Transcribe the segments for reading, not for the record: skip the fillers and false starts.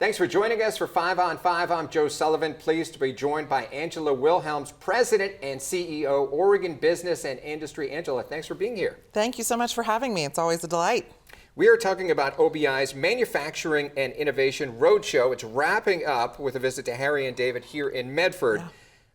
Thanks for joining us for 5 on 5. I'm Joe Sullivan, pleased to be joined by Angela Wilhelms, President and CEO, Oregon Business and Industry. Angela, thanks for being here. Thank you so much for having me. It's always a delight. We are talking about OBI's Manufacturing and Innovation Roadshow. It's wrapping up with a visit to Harry and David here in Medford. Yeah.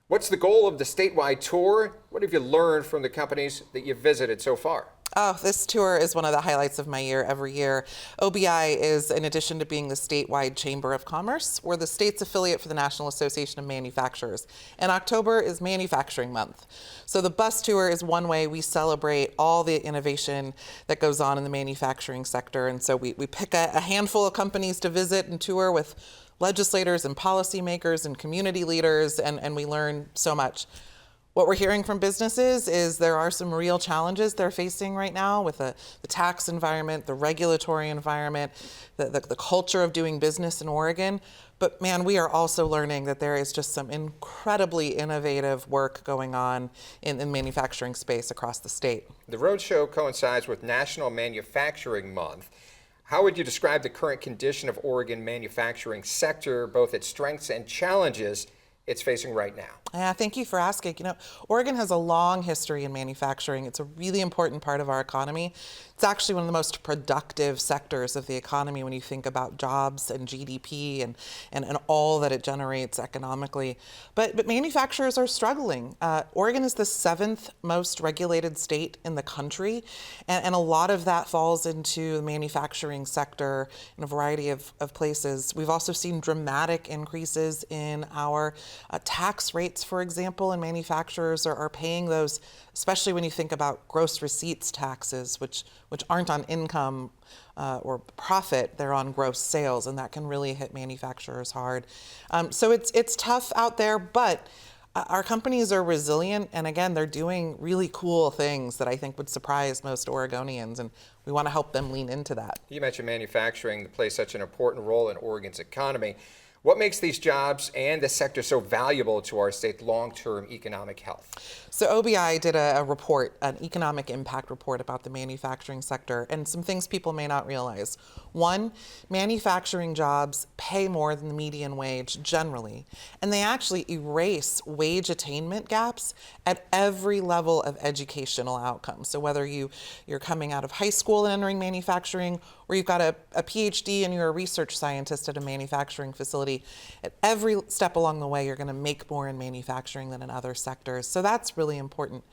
What's the goal of the statewide tour? What have you learned from the companies that you've visited so far? Oh, this tour is one of the highlights of my year every year. OBI is, in addition to being the statewide Chamber of Commerce, we're the state's affiliate for the National Association of Manufacturers. And October is Manufacturing Month. So the bus tour is one way we celebrate all the innovation that goes on in the manufacturing sector. And so we pick a handful of companies to visit and tour with legislators and policymakers and community leaders, and we learn so much. What we're hearing from businesses is there are some real challenges they're facing right now with the tax environment, the regulatory environment, the culture of doing business in Oregon. But man, we are also learning that there is just some incredibly innovative work going on in the manufacturing space across the state. The roadshow coincides with National Manufacturing Month. How would you describe the current condition of Oregon manufacturing sector, both its strengths and challenges it's facing right now? Yeah, thank you for asking. You know, Oregon has a long history in manufacturing. It's a really important part of our economy. It's actually one of the most productive sectors of the economy when you think about jobs and GDP and all that it generates economically. But manufacturers are struggling. Oregon is the 7th most regulated state in the country, and a lot of that falls into the manufacturing sector in a variety of places. We've also seen dramatic increases in our tax rates, for example, and manufacturers are paying those, especially when you think about gross receipts taxes, which aren't on income or profit, they're on gross sales, and that can really hit manufacturers hard. So it's tough out there, but our companies are resilient, and again, they're doing really cool things that I think would surprise most Oregonians, and we want to help them lean into that. You mentioned manufacturing that plays such an important role in Oregon's economy. What makes these jobs and the sector so valuable to our state's long-term economic health? So OBI did a report, an economic impact report about the manufacturing sector, and some things people may not realize. One, manufacturing jobs pay more than the median wage generally, and they actually erase wage attainment gaps at every level of educational outcome. So whether you're coming out of high school and entering manufacturing, or you've got a PhD and you're a research scientist at a manufacturing facility, at every step along the way, you're going to make more in manufacturing than in other sectors. So that's really important.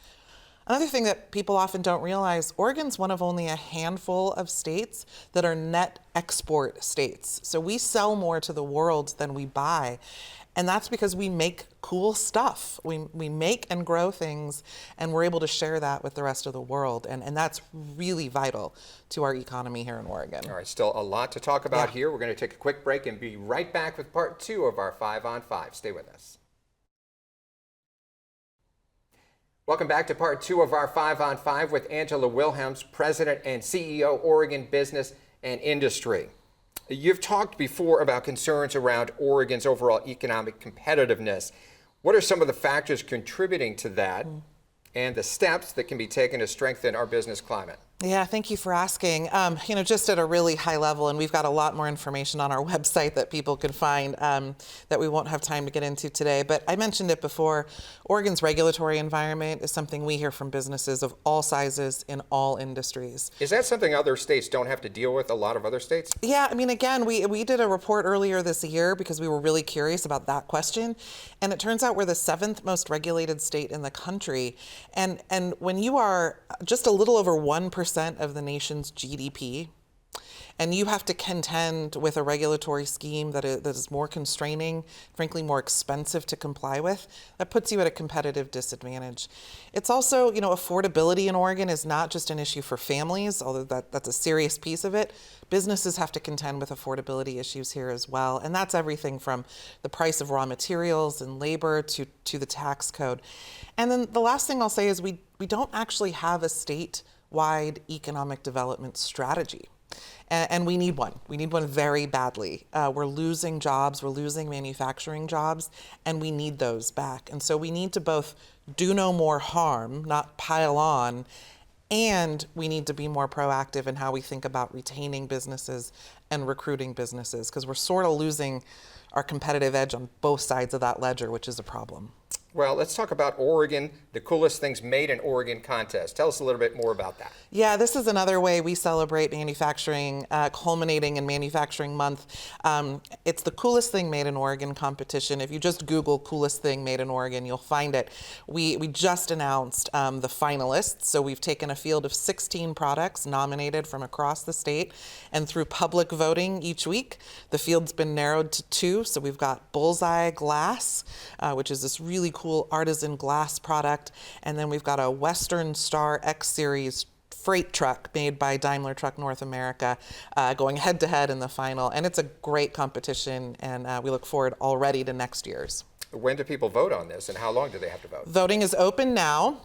Another thing that people often don't realize, Oregon's one of only a handful of states that are net export states. So we sell more to the world than we buy. And that's because we make cool stuff. We make and grow things, and we're able to share that with the rest of the world. And that's really vital to our economy here in Oregon. All right, still a lot to talk about here. We're going to take a quick break and be right back with part 2 of our 5 on 5. Stay with us. Welcome back to part 2 of our 5 on 5 with Angela Wilhelms, President and CEO, Oregon Business and Industry. You've talked before about concerns around Oregon's overall economic competitiveness. What are some of the factors contributing to that and the steps that can be taken to strengthen our business climate? Yeah, thank you for asking. Just at a really high level, and we've got a lot more information on our website that people can find that we won't have time to get into today. But I mentioned it before, Oregon's regulatory environment is something we hear from businesses of all sizes in all industries. Is that something other states don't have to deal with, a lot of other states? Yeah, I mean, again, we did a report earlier this year because we were really curious about that question. And it turns out we're the 7th most regulated state in the country. And when you are just a little over 1% of the nation's GDP, and you have to contend with a regulatory scheme that is more constraining, frankly more expensive to comply with, that puts you at a competitive disadvantage. It's also, affordability in Oregon is not just an issue for families, although that's a serious piece of it. Businesses have to contend with affordability issues here as well, and that's everything from the price of raw materials and labor to the tax code. And then the last thing I'll say is we don't actually have a state-wide economic development strategy. And we need one. We need one very badly. We're losing jobs, we're losing manufacturing jobs, and we need those back. And so we need to both do no more harm, not pile on, And we need to be more proactive in how we think about retaining businesses and recruiting businesses, because we're sort of losing our competitive edge on both sides of that ledger, which is a problem. Well, let's talk about Oregon, the Coolest Things Made in Oregon contest. Tell us a little bit more about that. Yeah, this is another way we celebrate manufacturing, culminating in Manufacturing Month. It's the Coolest Thing Made in Oregon competition. If you just Google Coolest Thing Made in Oregon, you'll find it. We just announced the finalists. So we've taken a field of 16 products nominated from across the state, and through public voting each week, the field's been narrowed to 2. So we've got Bullseye Glass, which is this really cool artisan glass product, and then we've got a Western Star X Series freight truck made by Daimler Truck North America, going head to head in the final. And it's a great competition, and we look forward already to next year's. When do people vote on this, and how long do they have to vote? Voting is open now.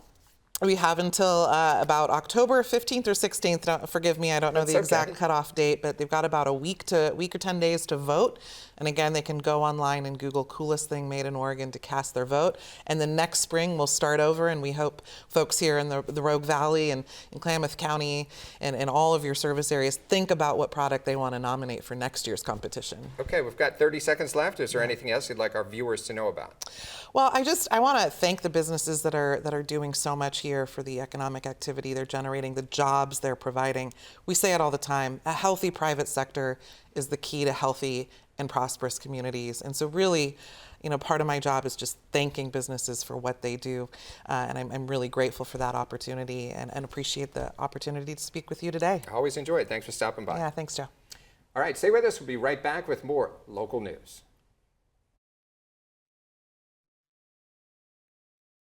We have until about October 15th or 16th. Forgive me, I don't know the exact cutoff date, but they've got about a week or 10 days to vote. And again, they can go online and Google Coolest Thing Made in Oregon to cast their vote. And then next spring, we'll start over, and we hope folks here in the Rogue Valley and in Klamath County and in all of your service areas think about what product they want to nominate for next year's competition. Okay, we've got 30 seconds left. Is there anything else you'd like our viewers to know about? Well, I want to thank the businesses that are doing so much here for the economic activity. They're generating the jobs they're providing. We say it all the time, a healthy private sector is the key to healthy and prosperous communities. And so really, part of my job is just thanking businesses for what they do. And I'm really grateful for that opportunity and appreciate the opportunity to speak with you today. I always enjoy it. Thanks for stopping by. Yeah, thanks, Joe. All right, stay with us. We'll be right back with more local news.